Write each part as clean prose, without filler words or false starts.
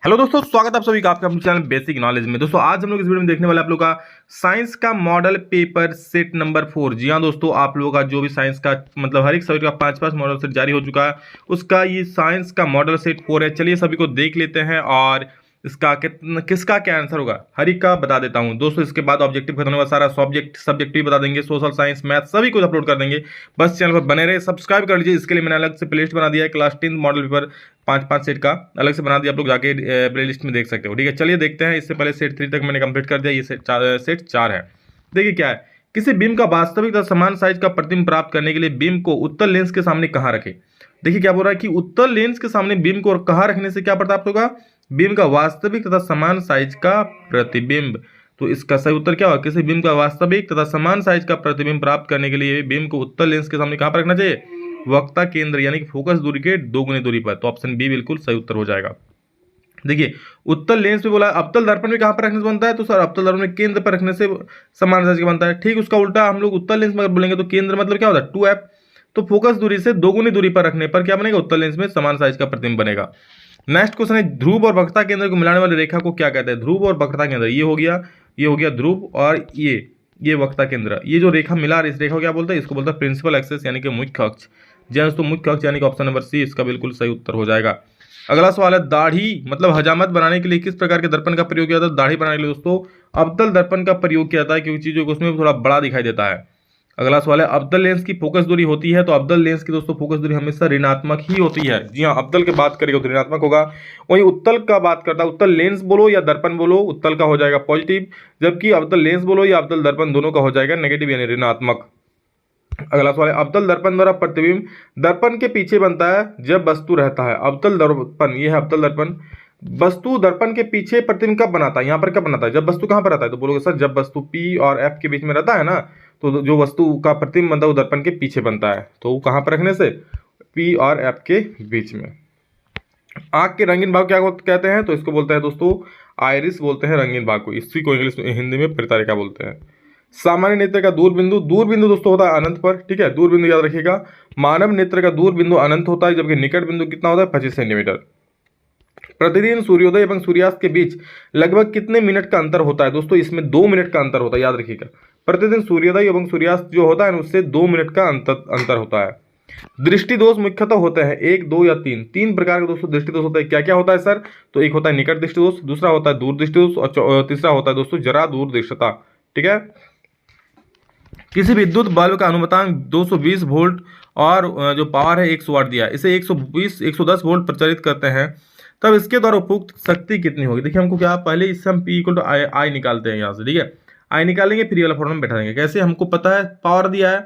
Hello दोस्तों, स्वागत है आप सभी का आपके अपने चैनल बेसिक नॉलेज में। दोस्तों आज हम लोग इस वीडियो में देखने वाले आप लोग का साइंस का मॉडल पेपर सेट नंबर 4। जी हाँ दोस्तों, आप लोगों का जो भी साइंस का मतलब हर एक सब्जेक्ट का 5-5 मॉडल सेट जारी हो चुका है, उसका ये साइंस का मॉडल सेट 4 है। चलिए सभी को देख लेते हैं और इसका किसका क्या आंसर होगा हर एक का बता देता हूं दोस्तों। इसके बाद ऑब्जेक्टिव खत्म होगा, सारा सब्जेक्ट भी बता देंगे, सोशल साइंस मैथ सभी कुछ अपलोड कर देंगे। बस चैनल पर बने रहे, सब्सक्राइब कर लीजिए। इसके लिए मैंने अलग से प्लेलिस्ट बना दिया है, क्लास 10 मॉडल पेपर 5-5 सेट का अलग से बना दिया, आप लोग जाके प्लेलिस्ट में देख सकते हो। ठीक है, चलिए देखते हैं। इससे पहले सेट 3 तक मैंने कंप्लीट कर दिया, ये सेट 4 है। देखिए क्या है, किसी बीम का वास्तविक तथा समान साइज का प्रतिबिंब प्राप्त करने के लिए बीम को उत्तल लेंस के सामने कहाँ रखें। देखिए क्या बोल रहा है कि उत्तल लेंस के सामने बीम को कहाँ रखने से क्या प्राप्त होगा, बीम का वास्तविक तथा समान साइज का प्रतिबिंब। तो इसका सही उत्तर क्या होगा, किसी बीम का वास्तविक तथा समान साइज का प्रतिबिंब प्राप्त करने के लिए बीम को उत्तल लेंस के सामने कहाँ पर रखना चाहिए, वक्ता केंद्र यानी कि फोकस दूरी के 2 गुनी दूरी पर। तो ऑप्शन बी बिल्कुल सही उत्तर हो जाएगा। देखिए उत्तल लेंस पे बोला, अवतल दर्पण में कहां पर रखने से बनता है, तो सर अवतल दर्पण में केंद्र पर रखने से समान साइज का बनता है। ठीक उसका उल्टा हम लोग उत्तल लेंस में अगर बोलेंगे तो केंद्र मतलब क्या होता है 2f, तो फोकस दूरी से 2 गुनी दूरी पर रखने पर क्या बनेगा, उत्तल लेंस में समान साइज का प्रतिबिंब बनेगा। नेक्स्ट क्वेश्चन है, ध्रुव और वक्रता केंद्र को मिलाने वाली रेखा को क्या कहते हैं। ध्रुव और वक्रता केंद्र, ये हो गया ध्रुव, और ये वक्रता केंद्र, ये जो रेखा मिला रही, इस रेखा को क्या बोलते हैं, इसको बोलते हैं प्रिंसिपल एक्सिस यानी कि मुख्य अक्ष। जैसे तो मुख्य अक्ष यानी कि ऑप्शन नंबर सी इसका बिल्कुल सही उत्तर हो जाएगा। अगला सवाल है, दाढ़ी मतलब हजामत बनाने के लिए किस प्रकार के दर्पण का प्रयोग किया जाता है। दाढ़ी बनाने के लिए दोस्तों अवतल दर्पण का प्रयोग किया जाता है, क्योंकि चीजों को उसमें थोड़ा बड़ा दिखाई देता है। अगला सवाल है, अवतल लेंस की फोकस दूरी होती है, तो अवतल लेंस की दोस्तों फोकस दूरी हमेशा ऋणात्मक ही होती है। जी हाँ, अवतल की बात करेंगे तो ऋणात्मक होगा। वहीं उत्तल का बात करता है, उत्तल लेंस बोलो या दर्पण बोलो, उत्तल का हो जाएगा पॉजिटिव, जबकि अवतल लेंस बोलो या अवतल दर्पण दोनों का हो जाएगा नेगेटिव यानी ऋणात्मक। अगला सवाल है, अवतल दर्पण द्वारा प्रतिबिंब दर्पण के पीछे बनता है जब वस्तु रहता है। अवतल दर्पण, ये है अवतल दर्पण, वस्तु दर्पण के पीछे प्रतिबिंब कब बनाता है, यहाँ पर कब बनाता है, जब वस्तु कहाँ पर रहता है, तो बोलोगे सर जब वस्तु P और F के बीच में रहता है ना, तो जो वस्तु का प्रतिबिंब बनता है वो दर्पण के पीछे बनता है। तो वो कहाँ पर रखने से, P और F के बीच में। आंख के रंगीन भाग क्या कहते हैं, तो इसको बोलते हैं दोस्तों आइरिस बोलते हैं रंगीन भाग को, इसी को इंग्लिश में हिंदी में परितारिका बोलते हैं। सामान्य नेत्र का दूरबिंदु, दूरबिंदु दोस्तों होता है अनंत पर। ठीक है, दूरबिंदु याद रखिएगा, मानव नेत्र का दूरबिंदु अनंत होता है, जबकि निकट बिंदु कितना होता है 25 सेंटीमीटर। प्रतिदिन सूर्योदय एवं सूर्यास्त के बीच लगभग कितने मिनट का अंतर होता है, दोस्तों इसमें 2 मिनट का अंतर होता है, याद रखिएगा। प्रतिदिन सूर्योदय एवं सूर्यास्त जो होता है उससे 2 मिनट का अंतर होता है। दृष्टि दोष मुख्यतः होते हैं 1, 2 या 3 प्रकार के दोस्तों दृष्टि दोष होता है। क्या क्या होता है सर, तो एक होता है निकट दृष्टि दोष, दूसरा होता है दूर दृष्टि दोष, और तीसरा होता है दोस्तों जरा दूर दृष्टता। ठीक है, किसी विद्युत बल्ब का अनुपातांक 220 वोल्ट और जो पावर है 100 वाट दिया है, इसे 110 वोल्ट प्रचारित करते हैं, तब इसके द्वारा उपयुक्त शक्ति कितनी होगी। देखिए हमको क्या, पहले इससे हम P इक्वल टू आई निकालते हैं यहाँ से। ठीक है, आई निकालेंगे फिर ये वाला फॉर्मूला में बैठा देंगे। कैसे, हमको पता है पावर दिया है,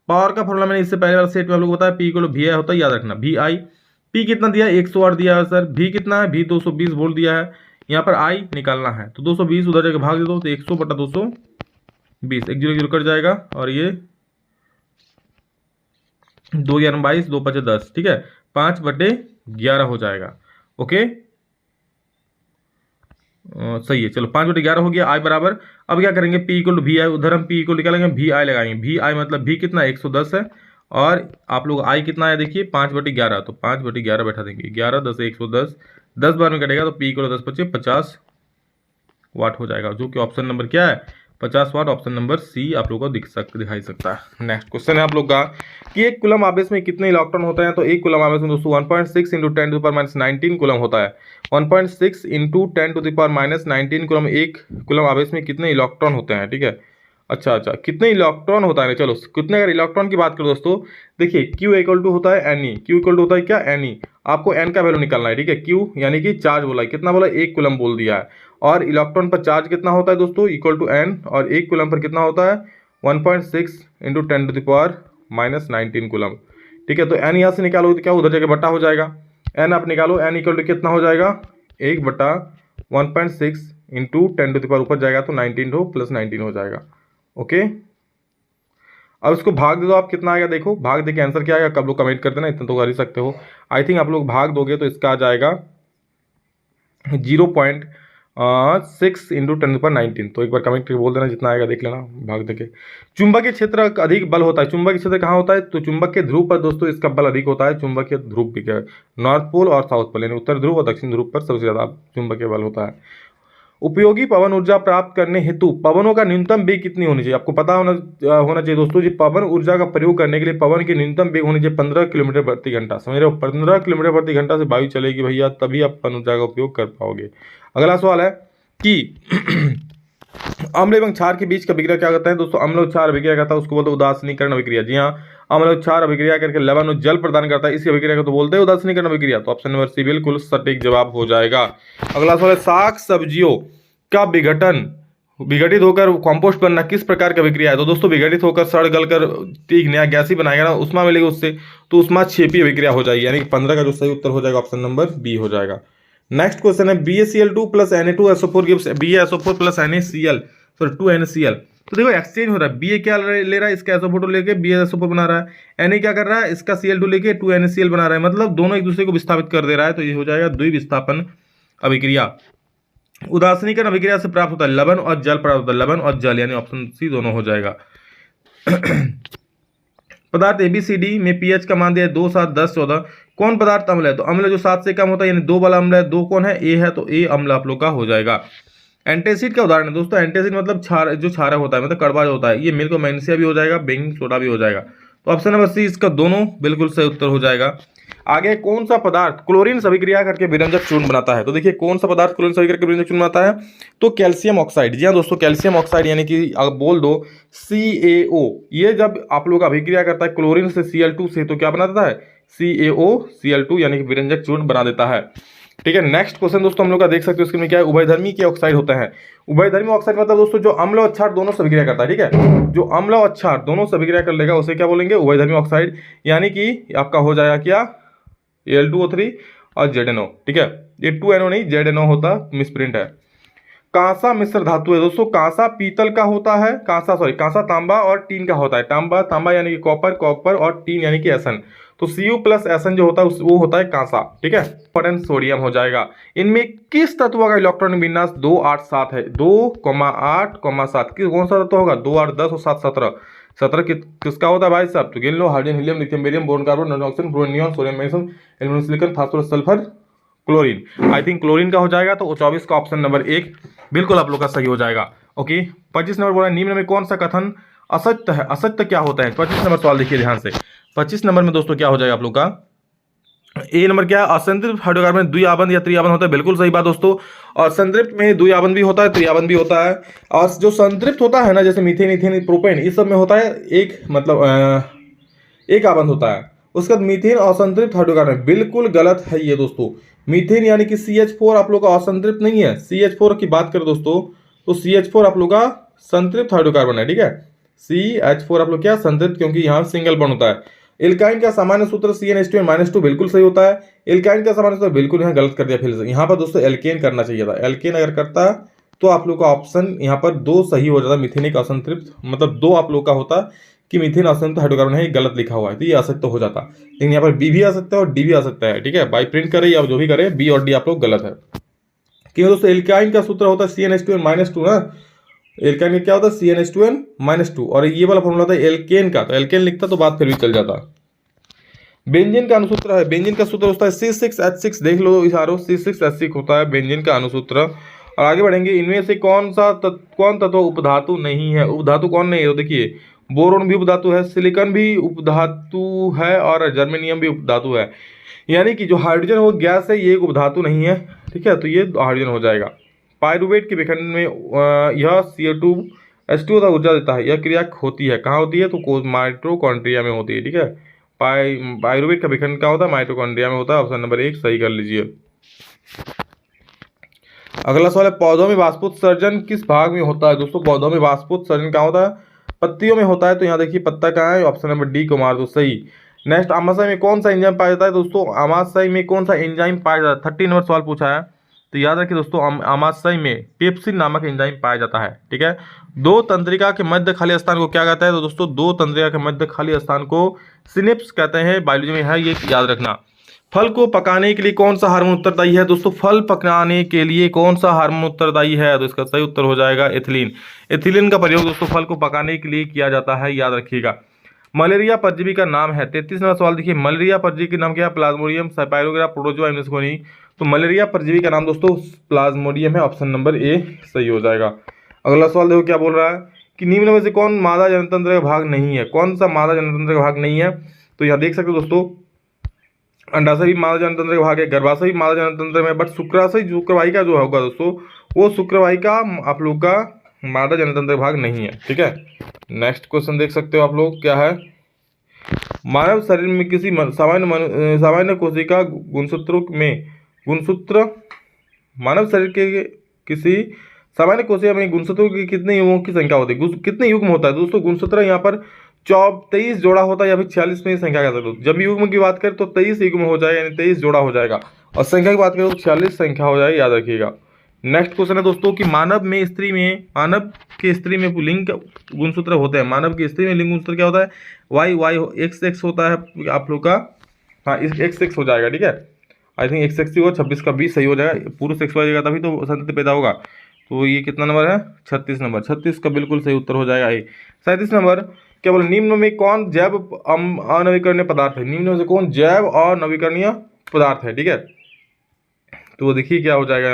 पावर का फॉर्मूला मैंने इससे पहले वाला सेट में हम लोग बताया, P इक्वल टू VI होता है, याद रखना VI। P कितना दिया है 100 वाट दिया है सर, V कितना है, V 220 वोल्ट दिया है, यहाँ पर I निकालना है, तो 220 उधर जाकर भाग दे दो, तो 100/220, 1 0 कट जाएगा, और ये 2 11 22, 2 5 10, ठीक है 5/11 हो जाएगा। ओके सही है, चलो 5/11 हो गया। आई बराबर, अब क्या करेंगे, P इक्वल टू VI, उधर हम P इक्वल निकालेंगे VI लगाएंगे। VI मतलब V कितना 110 है, और आप लोग I कितना है देखिए 5/11, तो 5/11 बैठा देंगे, 11 10 110, 10 बार में कटेगा, तो P इक्वल 10 25 50 वाट हो जाएगा, जो कि ऑप्शन नंबर क्या है 50 वाट, ऑप्शन नंबर सी आप लोगों को दिखाई सकता है। नेक्स्ट क्वेश्चन है आप लोग का कि एक कूलम आवेश में कितने इलेक्ट्रॉन होते हैं, तो एक कूलम आवेश में दोस्तों 1.6 × 10⁻19 कूलम होता है। 1.6 × 10⁻19 कूलम, एक कूलम आवेश में कितने इलेक्ट्रॉन होते हैं। ठीक है, अच्छा कितने इलेक्ट्रॉन होता है, चलो कितने, अगर इलेक्ट्रॉन की बात करो दोस्तों, देखिए Q इक्वल टू होता है Ne, Q इक्वल टू होता है क्या Ne, आपको N का वैल्यू निकालना है। ठीक है, Q यानी कि चार्ज बोला है, कितना बोला 1 कूलम बोल दिया है, और इलेक्ट्रॉन पर चार्ज कितना होता है दोस्तों इक्वल टू N, और 1 कूलम पर कितना होता है 1.6 × 10⁻19 कूलम। ठीक है, तो N यहाँ से निकालो तो क्या उधर जाके बट्टा हो जाएगा, N आप निकालो, N इक्वल टू कितना हो जाएगा 1/1.6 × 10⁻, ऊपर जाएगा तो 19 हो प्लस 19 हो जाएगा। ओके, अब इसको भाग दे दो आप, कितना आएगा देखो, भाग दे के आंसर क्या आएगा, कब लोग कमेंट कर देना, इतना तो कर ही सकते हो। आई थिंक आप लोग भाग दोगे तो इसका आ जाएगा 6 × 10⁻19। तो एक बार कमेंट करके बोल देना, जितना आएगा देख लेना भाग देके। चुंबकीय क्षेत्र का अधिक बल होता है, चुंबकीय क्षेत्र कहाँ होता है? तो चुंबक के ध्रुव पर दोस्तों इसका बल अधिक होता है। चुंबकीय ध्रुव भी क्या है? नॉर्थ पोल और साउथ पोल, यानी उत्तर ध्रुव और दक्षिण ध्रुव पर सबसे ज्यादा चुंबकीय बल होता है। उपयोगी पवन ऊर्जा प्राप्त करने हेतु पवनों का न्यूनतम वेग कितनी होनी चाहिए? आपको पता होना चाहिए दोस्तों जी। पवन ऊर्जा का प्रयोग करने के लिए पवन की न्यूनतम वेग होनी चाहिए 15 किलोमीटर प्रति घंटा। समझ रहे हो? 15 किलोमीटर प्रति घंटा से वायु चलेगी भैया, तभी आप पवन ऊर्जा का उपयोग कर पाओगे। अगला सवाल है कि अम्ल एवं क्षार के बीच का अभिक्रिया क्या कहता है? दोस्तों अम्ल और क्षार अभिक्रिया कहता है उसको बोलते हैं उदासीनीकरण अभिक्रिया। जी हाँ, अम्ल और क्षार अभिक्रिया करके लवण और जल प्रदान करता है, इसी अभिक्रिया को तो बोलते हैं उदासीनीकरण अभिक्रिया। तो ऑप्शन नंबर सी बिल्कुल सटीक जवाब हो जाएगा। अगला सवाल है साग सब्जियों का विघटित होकर कंपोस्ट बनना किस प्रकार की अभिक्रिया है? तो दोस्तों विघटित होकर सड़ गल कर एक नया गैस ही बनाएगा ना, उष्मा मिलेगी उससे, तो उष्मा क्षेपी अभिक्रिया हो जाएगी। यानी कि 15 का जो सही उत्तर हो जाएगा ऑप्शन नंबर बी हो जाएगा। नेक्स्ट क्वेश्चन है BaCl2 + Na2SO4 gives BaSO4 + NaCl, sorry 2NaCl। तो देखो एक्सचेंज हो रहा है, Ba क्या ले रहा है, इसका SO4 लेके BaSO4 बना रहा है, Na क्या कर रहा है, इसका Cl2 लेके 2NaCl बना रहा है, मतलब दोनों एक दूसरे को विस्थापित कर दे रहा है। तो ये हो जाएगा द्विविस्थापन अभिक्रिया। उदासीनीकरण अभिक्रिया से प्राप्त होता है लवण और जल प्राप्त होता है, लवण और जल, यानी ऑप्शन सी दोनों हो जाएगा। पदार्थ ABCD में pH का मान दिया है 2, 7, 10, 14। कौन पदार्थ अम्ल है? तो अम्ल जो 7 से कम होता है, यानी 2 वाला अम्ल है। 2 कौन है? A है, तो A अम्ल आप लोग का हो जाएगा। एंटासिड का उदाहरण है दोस्तों, एंटासिड मतलब जो क्षारक होता है, मतलब कड़वा जो होता है, ये मिल्क मैग्नीशिया भी हो जाएगा, बेकिंग सोडा भी हो जाएगा। तो ऑप्शन नंबर सी इसका दोनों बिल्कुल सही उत्तर हो जाएगा। आगे कौन सा पदार्थ क्लोरीन से अभिक्रिया करके विरंजक चूर्ण बनाता है? तो देखिए कौन सा पदार्थ क्लोरीन से अभिक्रिया करके विरंजक चूर्ण बनाता है? तो कैल्शियम ऑक्साइड। जी हाँ दोस्तों, कैल्शियम ऑक्साइड, यानी कि आप बोल दो CaO। ये जब आप लोग अभिक्रिया करता है क्लोरीन से Cl2 से, तो क्या बना देता है? CaOCl2, यानी कि विरंजक चूर्ण बना देता है। ठीक है, नेक्स्ट क्वेश्चन दोस्तों हम लोग का देख सकते हो इसमें क्या है, उभयधर्मी के ऑक्साइड होते हैं। उभयधर्मी ऑक्साइड मतलब दोस्तों जो अम्ल और क्षार दोनों से अभिक्रिया करता है। ठीक है, जो अम्ल और क्षार दोनों से अभिक्रिया कर लेगा उसे क्या बोलेंगे? उभयधर्मी ऑक्साइड। यानी कि आपका हो जाएगा क्या? Al2O3 और ZNO। ठीक है, ये 2NO नहीं ZNO होता, मिसप्रिंट है। कांसा मिश्र धातु है दोस्तों, कांसा पीतल का होता है, कांसा तांबा और टीन का होता है। तांबा यानी कि कॉपर और टीन यानी कि एसन। तो Cu+Sn जो होता है वो होता है कांसा। ठीक है, इंपॉर्टेंट सोडियम हो जाएगा। इनमें किस तत्व का इलेक्ट्रॉनिक विन्यास 2, 8, 7 है? 2, 8, 7 कौन सा तत्व होगा? 2, 8, 10 और 7, 17। 17 किसका होता है भाई साहब? तो गिन लो, hydrogen, helium, lithium, beryllium, boron, carbon, nitrogen, oxygen, fluorine, neon, sodium, magnesium, aluminium, silicon, phosphorus, sulphur, chlorine. I think chlorine का हो जाएगा। तो 24 का ऑप्शन नंबर 1 बिल्कुल आप लोग का सही हो जाएगा। ओके, 25 नंबर बोला निम्न में कौन सा कथन असत्य है? असत्य क्या होता है? 25 नंबर सवाल देखिए ध्यान से। 25 नंबर में दोस्तों क्या हो जाएगा आप लोग का? ए नंबर क्या है? असंतृप्त हाइड्रोकार्बन में द्विआबंध या त्रिआबंध होता है। बिल्कुल सही बात दोस्तों। और संतृप्त में द्विआबंध भी होता है, त्रिआबंध भी होता है। और जो संतृप्त होता है ना, जैसे मीथेन, इथेन, प्रोपेन, इस सब में होता है एक एक आबंध होता है। उसके बाद मीथेन असंतृप्त हाइड्रोकार्बन, बिल्कुल गलत है ये दोस्तों। मीथेन यानी कि CH4 आप लोग का असंतृप्त नहीं है। CH4 की बात करें दोस्तों तो CH4 आप लोग का संतृप्त हाइड्रोकार्बन है। ठीक है, CH4 आप लोग क्या? संतृप्त, क्योंकि यहाँ सिंगल बॉन्ड होता है। एल्काइन का सामान्य सूत्र CnH2n-2 बिल्कुल सही होता है। एल्काइन का सामान्य सूत्र बिल्कुल यहाँ गलत कर दिया फिर से। यहाँ पर दोस्तों एल्केन करना चाहिए था। एल्केन अगर करता तो आप लोग का ऑप्शन यहाँ पर 2 सही हो जाता। मिथेनिक असंतृप्त, मतलब 2 आप लोग का होता कि मीथेन असंतृप्त हाइड्रोकार्बन है, गलत लिखा हुआ है, तो ये असत्य हो जाता। लेकिन यहाँ पर बी भी आ सकता है और डी भी आ सकता है। ठीक है, बाई प्रिंट करें या जो भी करें, बी और डी आप लोग गलत है। क्यों दोस्तों? एल्काइन का सूत्र होता है CnH2n-2 ना। एल्काइन में क्या होता है? CnH2n-2। और ये वाला फॉर्मूला होता है एल्केन का, तो एल्केन लिखता तो बात फिर भी चल जाता। बेंजीन का अनुसूत्र है, बेंजीन का सूत्र होता है C6H6। देख लो इशारों, C6H6 होता है बेंजीन का अनुसूत्र। और आगे बढ़ेंगे, इनमें से कौन तत्व उपधातु नहीं है? उपधातु कौन नहीं है? तो देखिए बोरोन भी उपधातु है, सिलिकॉन भी उपधातु है और जर्मेनियम भी उपधातु है। यानी कि जो हाइड्रोजन वो गैस है, ये एक उपधातु नहीं है। ठीक है, तो ये हाइड्रोजन हो जाएगा। पाइरुवेट के विखंडन में यह CO2H2 का ऊर्जा देता है। यह क्रिया होती है कहाँ होती है? तो माइटोकॉन्ड्रिया में होती है। ठीक है, पाइरुवेट का विखंडन क्या होता है? माइटोकॉन्ड्रिया में होता है। ऑप्शन नंबर 1 सही कर लीजिए। अगला सवाल है पौधों में वाष्पोत्सर्जन किस भाग में होता है? दोस्तों पौधों में वाष्पोत्सर्जन क्या होता है? पत्तियों में होता है। तो यहाँ देखिए पत्ता कहाँ है? ऑप्शन नंबर डी को मार दो सही। नेक्स्ट, आमाशय में कौन सा एंजाइम पाया जाता है? दोस्तों आमाशय में कौन सा एंजाइम पाया जाता है? 30 नंबर सवाल पूछा है, तो याद रखिए दोस्तों आमाशय में पेप्सिन नामक एंजाइम पाया जाता है। ठीक है, 2 तंत्रिका के मध्य खाली स्थान को क्या कहता है? तो दोस्तों 2 तंत्रिका के मध्य खाली स्थान को सिनेप्स कहते हैं। बायोलॉजी में है, ये याद रखना। फल को पकाने के लिए कौन सा हार्मोन उत्तरदायी है दोस्तों? फल पकाने के लिए कौन सा हार्मोन उत्तरदायी है? तो इसका सही उत्तर हो जाएगा एथिलीन। एथिलीन का प्रयोग दोस्तों फल को पकाने के लिए किया जाता है, याद रखिएगा। मलेरिया परजीवी का नाम है, 33 नंबर सवाल देखिए, मलेरिया परजीवी के नाम क्या है? प्लाज्मोडियम साइपायरोग्रा प्रोटोजोआ एम्निसोनी। तो मलेरिया परजीवी का नाम दोस्तों प्लाज्मोडियम है, ऑप्शन नंबर ए सही हो जाएगा। अगला सवाल देखो क्या बोल रहा है कि निम्न में से कौन मादा जनतंत्र का भाग नहीं है? कौन सा मादा जनतंत्र का भाग नहीं है? तो यहाँ देख सकते हो दोस्तों, अंडाशय भी मादा जनतंत्र का भाग है, गर्भाशय भी मादा जनतंत्र में, बट शुक्राशय शुक्रवाहिका जो होगा दोस्तों वो शुक्रवाहिका आप लोग का मादा जनतंत्र का भाग नहीं है, ठीक है। नेक्स्ट क्वेश्चन देख सकते हो आप लोग क्या है, मानव शरीर में किसी सामान्य कोशिका गुणसूत्रों में गुणसूत्र मानव शरीर के किसी सामान्य कोशिका में गुणसूत्रों की कितने युग्मों की संख्या होती है? कितने युग्म होता है दोस्तों? गुणसूत्र यहाँ पर 23 जोड़ा होता है या फिर 46 में संख्या कह सकते हो। जब युग्म की बात करें तो 23 युग्म हो जाएगा, यानी 23 जोड़ा हो जाएगा, और संख्या की बात करें तो 46 संख्या हो जाएगी, याद रखिएगा। नेक्स्ट क्वेश्चन है दोस्तों कि मानव के स्त्री में लिंग गुणसूत्र होते हैं। मानव की स्त्री में लिंग गुणसूत्र क्या होता है? वाई XX होता है आप लोग का, हाँ इस XX हो जाएगा, ठीक है। आई थिंक XX होगा, 26 का 20 सही हो जाएगा, पुरुष XX हो जाएगा तभी तो संतति पैदा होगा। तो ये कितना नंबर है? 36 नंबर, 36 का बिल्कुल सही उत्तर हो जाएगा। 37 नंबर क्या बोले, निम्न में कौन जैव अनवीकरणीय पदार्थ है? निम्न में से कौन जैव अनवीकरणीय पदार्थ है, ठीक है। तो देखिए क्या हो जाएगा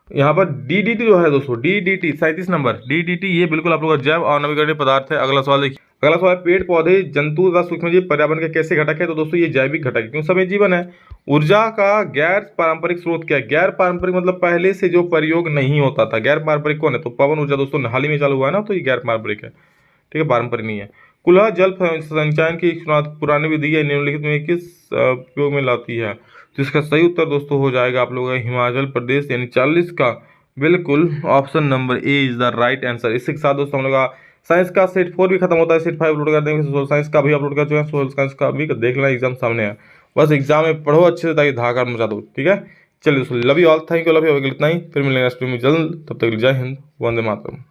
यहाँ पर DDT जो है दोस्तों, DDT 37 नंबर, DDT ये बिल्कुल आप लोग का जैव अनवीकरणीय पदार्थ है। अगला सवाल देखिए, अगला सवाल, पेड़ पौधे जंतु तथा सूक्ष्मजीव पर्यावरण के कैसे घटक है? तो दोस्तों ये जैविक घटक है, क्यों समय जीवन है। ऊर्जा का गैर पारंपरिक स्रोत क्या है? गैर पारंपरिक मतलब पहले से जो प्रयोग नहीं होता था। गैर पारंपरिक कौन है? तो पवन ऊर्जा दोस्तों हाल ही में चालू हुआ है ना, तो ये गैर पारंपरिक है, ठीक है, पारंपरिक नहीं है। कुल्हा जल संचयन की पुरानी विधि है निम्नलिखित में किस उपयोग में लाती है? तो इसका सही उत्तर दोस्तों हो जाएगा आप लोगों का हिमाचल प्रदेश, यानी 40 का बिल्कुल option number A is the right answer. इसके साथ दोस्तों हम लोग का साइंस का सेट 4 भी खत्म होता है, सेट 5 अपलोड कर देंगे, सोशल साइंस का भी अपलोड कर चुके हैं, सोशल साइंस का भी देख लेना, एग्जाम सामने है, बस एग्जाम में पढ़ो अच्छे से ताकि धाका मचा दो, ठीक है। चलिए दोस्तों, love you all, thank you, love you, इतना ही, फिर मिलेंगे नेक्स्ट वीडियो में जल्द, तब तक जय हिंद, वंदे मातरम।